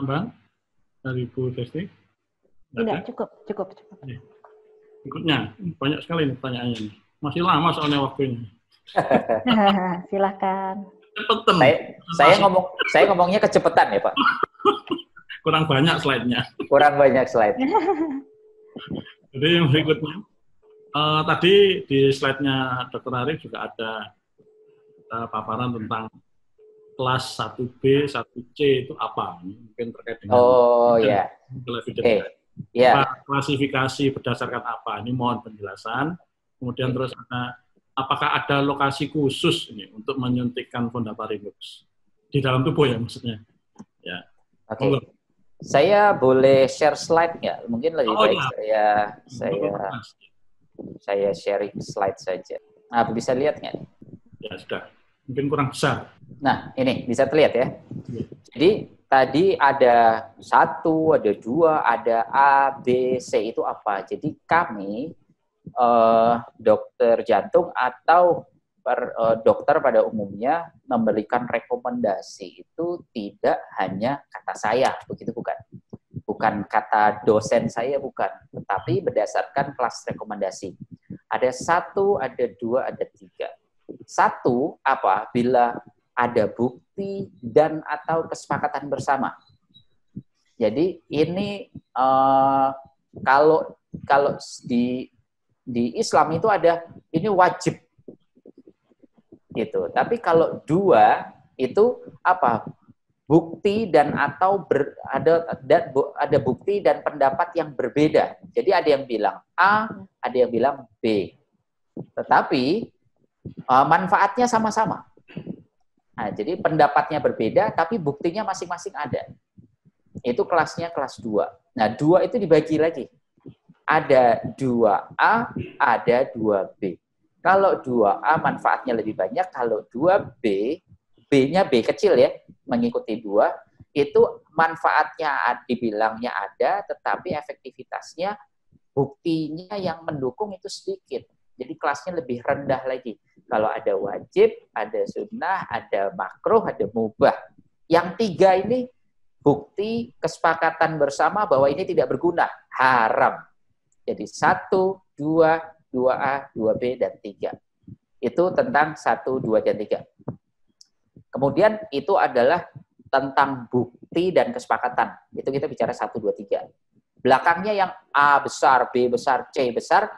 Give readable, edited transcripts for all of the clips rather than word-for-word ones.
tambahan dari Bu Desti? Tidak, cukup. Berikutnya, banyak sekali nih pertanyaannya. Masih lama soalnya waktunya. Silakan. Cepetan. Saya ngomongnya kecepatan ya, Pak. Kurang banyak slide-nya. Kurang banyak slide. Jadi yang berikutnya, tadi di slide-nya Dr. Arif juga ada paparan tentang kelas 1B, 1C itu apa? Mungkin terkait dengan klasifikasi berdasarkan apa? Ini mohon penjelasan. Kemudian terus ada, apakah ada lokasi khusus ini untuk menyuntikkan Fondaparinux di dalam tubuh ya maksudnya? Ya. Oke. Saya boleh share slide nggak? Mungkin lebih baik saya sharing slide saja. Nah, bisa lihat nggak? Ya sudah. Mungkin kurang besar. Nah, ini bisa terlihat ya. Jadi tadi ada 1, ada 2, ada A, B, C itu apa? Jadi kami dokter jantung atau dokter pada umumnya memberikan rekomendasi itu tidak hanya kata saya, begitu bukan? Bukan kata dosen saya, bukan. Tetapi berdasarkan kelas rekomendasi. Ada 1, ada 2, ada 3. 1, apa? Bila ada bukti dan atau kesepakatan bersama. Jadi ini kalau di Islam itu ada, ini wajib. Gitu. Tapi kalau 2 itu apa? Bukti dan atau ada bukti dan pendapat yang berbeda. Jadi ada yang bilang A, ada yang bilang B. Tetapi manfaatnya sama-sama. Nah, jadi pendapatnya berbeda, tapi buktinya masing-masing ada. Itu kelasnya kelas 2. Nah, 2 itu dibagi lagi. Ada 2A, ada 2B. Kalau 2A manfaatnya lebih banyak, kalau 2B, B-nya B kecil ya, mengikuti 2, itu manfaatnya dibilangnya ada, tetapi efektivitasnya, buktinya yang mendukung itu sedikit. Jadi kelasnya lebih rendah lagi. Kalau ada wajib, ada sunnah, ada makruh, ada mubah. Yang 3 ini, bukti kesepakatan bersama bahwa ini tidak berguna, haram. Jadi 1, 2, 2A, 2B, dan 3. Itu tentang 1, 2, dan 3. Kemudian itu adalah tentang bukti dan kesepakatan. Itu kita bicara 1, 2, 3. Belakangnya yang A besar, B besar, C besar,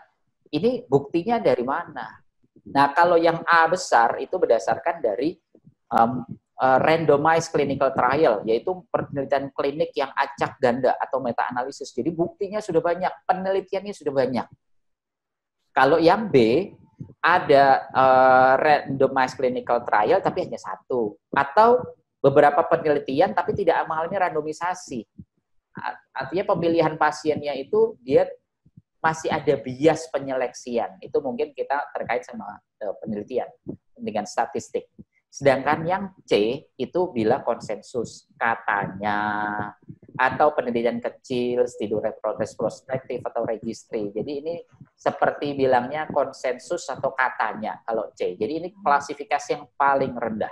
ini buktinya dari mana? Nah, kalau yang A besar itu berdasarkan dari randomized clinical trial, yaitu penelitian klinik yang acak ganda atau meta-analisis. Jadi buktinya sudah banyak, penelitiannya sudah banyak. Kalau yang B, ada randomized clinical trial tapi hanya 1. Atau beberapa penelitian tapi tidak mengalami randomisasi. Artinya pemilihan pasiennya itu dia masih ada bias penyeleksian. Itu mungkin kita terkait sama penelitian dengan statistik. Sedangkan yang C itu bila konsensus katanya atau penelitian kecil, studi prospektif atau registry. Jadi ini seperti bilangnya konsensus atau katanya kalau C. Jadi ini klasifikasi yang paling rendah.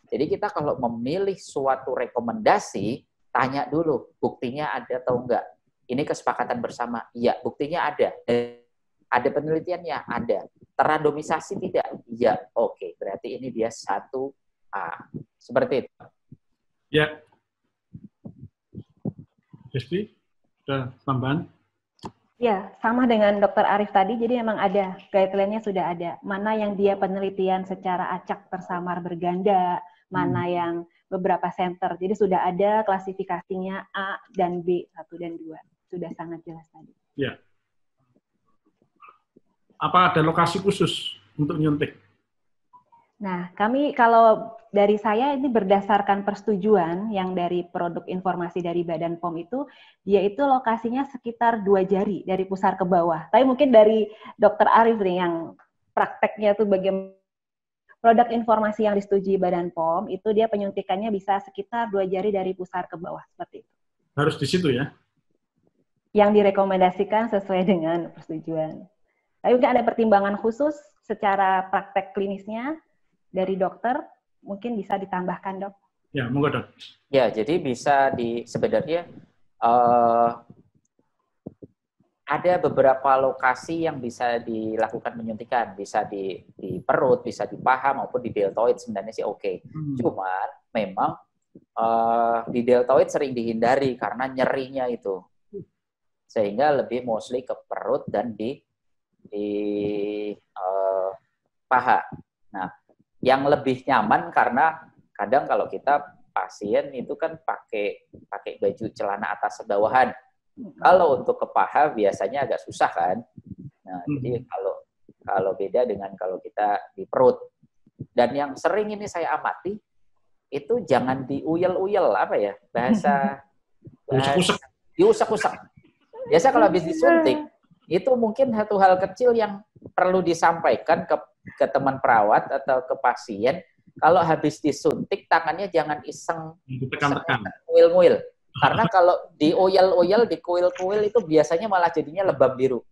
Jadi kita kalau memilih suatu rekomendasi, tanya dulu buktinya ada atau enggak. Ini kesepakatan bersama. Iya, buktinya ada. Ada penelitiannya? Ada. Terrandomisasi tidak? Iya. Oke, berarti ini dia 1A. Seperti itu. Ya. Desti, sudah tambahan? Ya, sama dengan Dr. Arif tadi, jadi memang ada, guideline-nya sudah ada. Mana yang dia penelitian secara acak tersamar berganda, mana yang beberapa center. Jadi sudah ada klasifikasinya A dan B, 1 dan 2. Sudah sangat jelas tadi. Ya. Apa ada lokasi khusus untuk nyuntik? Nah, kami kalau dari saya ini berdasarkan persetujuan yang dari produk informasi dari Badan POM itu, dia itu lokasinya sekitar 2 jari dari pusar ke bawah. Tapi mungkin dari Dr. Arif nih yang prakteknya tuh bagaimana produk informasi yang disetujui Badan POM itu dia penyuntikannya bisa sekitar 2 jari dari pusar ke bawah seperti itu. Harus di situ ya? Yang direkomendasikan sesuai dengan persetujuan. Tapi mungkin ada pertimbangan khusus secara praktek klinisnya dari dokter, mungkin bisa ditambahkan, Dok. Ya, monggo Dok. Ya, jadi bisa sebenarnya ada beberapa lokasi yang bisa dilakukan penyuntikan, bisa di perut, bisa di paha maupun di deltoid sebenarnya sih oke. Cuman memang di deltoid sering dihindari karena nyerinya itu, sehingga lebih mostly ke perut dan di paha. Nah, yang lebih nyaman karena kadang kalau kita pasien itu kan pakai baju celana atas bawahan. Kalau untuk ke paha biasanya agak susah kan. Nah, jadi kalau beda dengan kalau kita di perut. Dan yang sering ini saya amati itu jangan diuyel-uyel apa ya bahasa diusek-usek. Biasa kalau habis disuntik itu mungkin satu hal kecil yang perlu disampaikan ke teman perawat atau ke pasien. Kalau habis disuntik tangannya jangan iseng nguil-nguil. Karena kalau dioyel-oyel, dikuil-kuil itu biasanya malah jadinya lebam biru.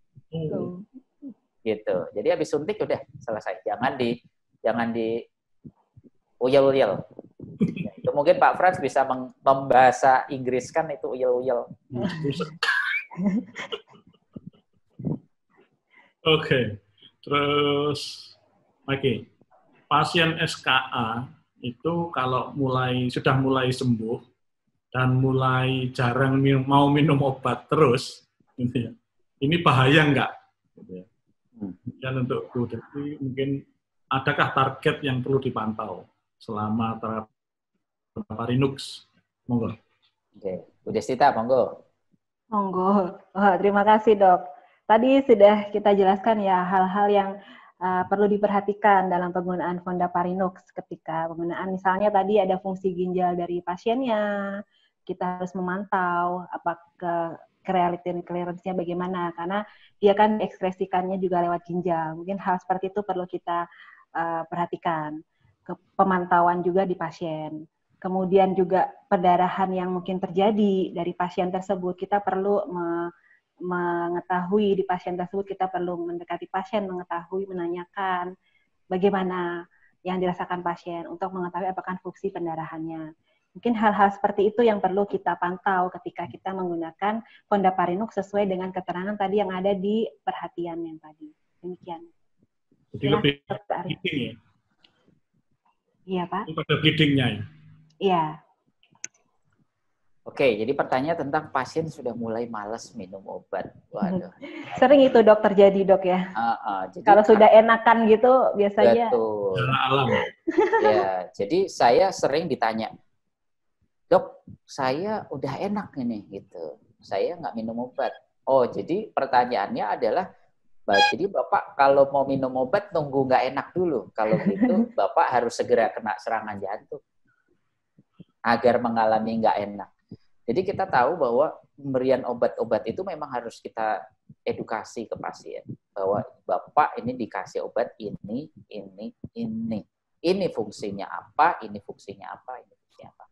Gitu. Jadi habis suntik udah selesai. Jangan di uyel-uyel. Itu mungkin Pak Frans bisa membahasa Inggriskan itu uyel-uyel. Oke. Terus lagi. Pasien SKA itu kalau sudah mulai sembuh dan mulai jarang mau minum obat terus, gitu ya. Ini bahaya nggak? Gitu ya. Dan untuk Bu Devi, mungkin adakah target yang perlu dipantau selama terapi Parinux? Monggo. Oke, Bu Destita, monggo. Monggo. Terima kasih Dok. Tadi sudah kita jelaskan ya hal-hal yang perlu diperhatikan dalam penggunaan Fondaparinux ketika penggunaan, misalnya tadi ada fungsi ginjal dari pasiennya, kita harus memantau apakah creatinine clearance-nya bagaimana, karena dia kan ekspresikannya juga lewat ginjal. Mungkin hal seperti itu perlu kita perhatikan. Pemantauan juga di pasien. Kemudian juga perdarahan yang mungkin terjadi dari pasien tersebut, kita perlu mengetahui di pasien tersebut, kita perlu mendekati pasien, mengetahui, menanyakan bagaimana yang dirasakan pasien untuk mengetahui apakah fungsi pendarahannya. Mungkin hal-hal seperti itu yang perlu kita pantau ketika kita menggunakan Fondaparinux sesuai dengan keterangan tadi yang ada di perhatian yang tadi. Demikian. Jadi lebih bleeding ya? Iya Pak. Pada bleedingnya ya? Iya. Oke, jadi pertanyaan tentang pasien sudah mulai malas minum obat. Waduh. Sering itu Dok terjadi Dok ya. Jadi, kalau sudah enakan gitu biasanya. Betul. Alam. Ya, jadi saya sering ditanya, Dok, saya udah enak ini gitu. Saya nggak minum obat. Oh, jadi pertanyaannya adalah, jadi Bapak kalau mau minum obat nunggu nggak enak dulu. Kalau gitu Bapak harus segera kena serangan jantung agar mengalami nggak enak. Jadi kita tahu bahwa pemberian obat-obat itu memang harus kita edukasi ke pasien. Bahwa Bapak ini dikasih obat ini. Ini fungsinya apa, ini fungsinya apa, ini fungsinya apa.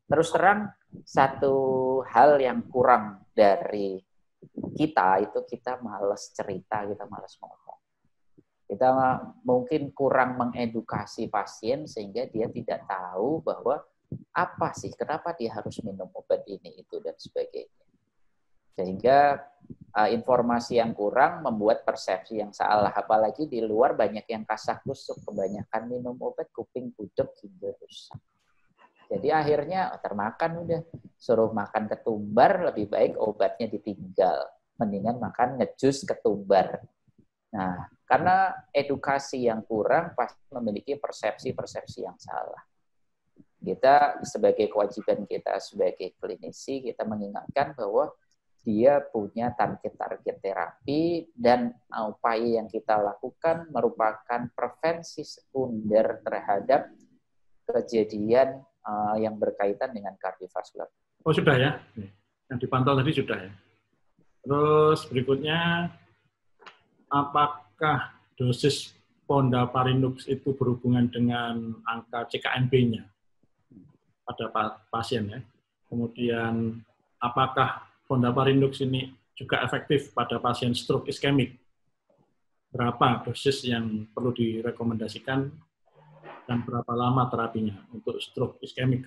Terus terang, satu hal yang kurang dari kita itu kita malas cerita, kita malas ngomong. Kita mungkin kurang mengedukasi pasien sehingga dia tidak tahu bahwa apa sih, kenapa dia harus minum obat ini, itu, dan sebagainya. Sehingga informasi yang kurang membuat persepsi yang salah. Apalagi di luar banyak yang kasak-kusuk, kebanyakan minum obat, kuping budek, ginjal rusak. Jadi akhirnya termakan udah. Suruh makan ketumbar, lebih baik obatnya ditinggal. Mendingan makan ngejus ketumbar. Nah, karena edukasi yang kurang pasti memiliki persepsi-persepsi yang salah. Kita sebagai kewajiban kita sebagai klinisi, kita mengingatkan bahwa dia punya target-target terapi dan upaya yang kita lakukan merupakan prevensi sekunder terhadap kejadian yang berkaitan dengan kardiovaskular. Oh sudah ya, yang dipantau tadi sudah ya. Terus berikutnya, apakah dosis Fondaparinux itu berhubungan dengan angka CKMB-nya pada pasien ya? Kemudian apakah Fondaparinux ini juga efektif pada pasien stroke iskemik? Berapa dosis yang perlu direkomendasikan dan berapa lama terapinya untuk stroke iskemik?